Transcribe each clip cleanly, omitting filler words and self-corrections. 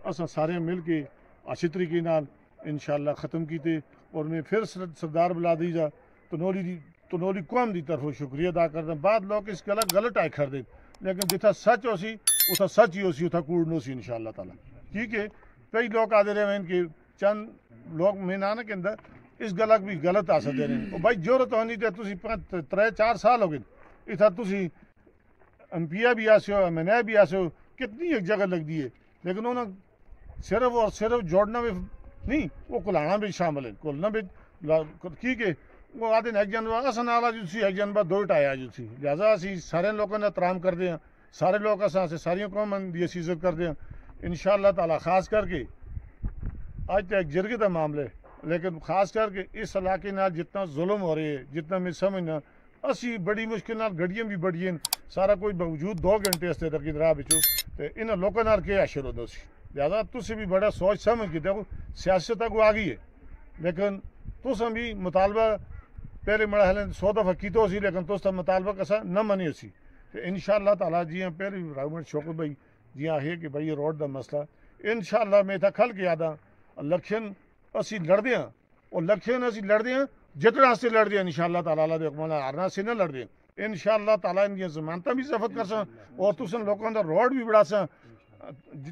असां सारे मिल के अच्छी तरीके नाल इंशाअल्लाह ख़त्म कीते और मैं फिर सरदार बिलादी जा तनोली कौम की तरफों शुक्रिया अदा करदा। बाद लोग इस गला गलत आए कर दे, लेकिन जिथा सच हो सी उथा सच ही हो सी, उथा कूड़ नो सी इंशाअल्लाह ताला। ठीक है, कई लोग आते रहे कि चंद लोग मैं ना के अंदर इस गला भी गलत आ सकते हैं। भाई जरूरत होनी तो तुसी 3-4 साल हो गए इतना तुसी एमपीआ भी आसे हो, एमएनए भी आसे हो, कितनी एक जगह लगती है, लेकिन उन्होंने सिर्फ और सिर्फ जोड़ना भी नहीं, वो कुलाना भी शामिल है। कुलना भी ठीक है, वो आते एक जनवा असन आला जुसी एक जनवा दो टाया जुसी, लिहाजा असी सारे लोगों ने एहतराम करते हैं, सारे लोग असा से सारियों कौम की इज्जत करते हैं इंशाअल्लाह ताला। खास करके आज तो एक जिरगे का मामले, लेकिन खास करके इस इलाके नाल जितना जुल्म हो रही है, जितना मैं समझना असी बड़ी मुश्किल नाल गड्डियां भी बड़ी हैं, सारा कोई बावजूद 2 घंटे इसते तक राह बिचो तो इन्होंने लोगों नाल के अशर होता सी। लिहाजा तुसी भी बड़ा सोच समझ के देखो, सियासत तक आ गई है, लेकिन तुस भी मुतालबा पहले मरहले 100 दफ़ा कीतो सी, लेकिन तुस मुतालबा कसा न मनियो सी। तो इंशाअल्लाह ताला जियां पहले राघवन शौकत भाई जियां है कि भाई रोड का मसला इंशाअल्लाह मैं था खल के आदा इलेक्शन असी लड़ते हैं, और इलेक्शन असी लड़ते हैं जितना से लड़ते हैं इंशाअल्लाह ताला दे हुक्म हारना से न लड़ते हैं इंशाअल्लाह ताला। इनकी जमानत भी जफत कर सा और तुसन लोगों का रोड भी बढ़ा सा,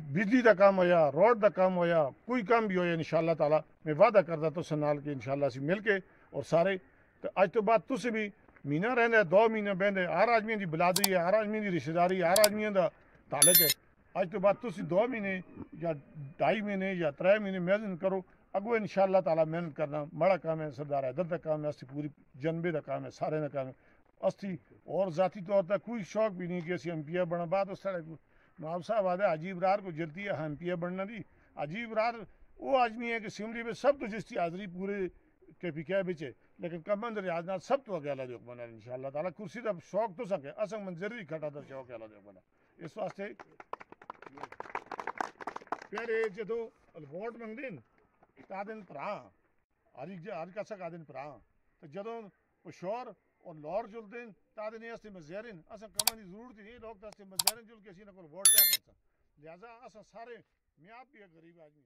बिजली का काम होया, रोड का काम होया, कोई काम भी होया इंशाअल्लाह ताला। मैं वादा करदा तुसन नाल कि इंशाअल्लाह असी मिल के और सारे तो अज तो बाद तुस भी महीना रहंदे 2 महीने बहते, हर आदमी की बिलादरी है, हर आदमी की रिश्तेदारी, हर आदमी का ताल्लुक है। अज तो बाद तुम 2 महीने या 2.5 महीने या 3 महीने मेहनत करो, अगो इंशाअल्लाह ताला मेहनत करना बड़ा काम है। सरदार हैदर का काम है, पूरी जनबे का काम है, सारे का काम है। अस्थि और जाती तौर पर कोई शौक भी नहीं कि असं एमपीए बना। बात उस नवाब साहब आदे अजीब रार को जलती है एमपीए बनने की। अजीब रार वो आदमी है कि सिमरी में सब तो जिसकी हाजरी पूरे के पी क्या बिचे, लेकिन कमंद रियाजना सब तो अकेला जो बना इंशाअल्लाह ताला। कुर्सी का शौक तो सके असंग मंजरी खटा तो शौक अकेला जो बना। इस वास्ते फिर जो वोट मंगते आदन भरा हर कसा आदन भरा, तो जो पशौर और लाहौर जुलते तादन मजेरन अस कमन की जरूरत नहीं, लोग मजेरन जुल के वोट क्या कर। लिहाजा अस सारे मैं आप भी एक गरीब आदमी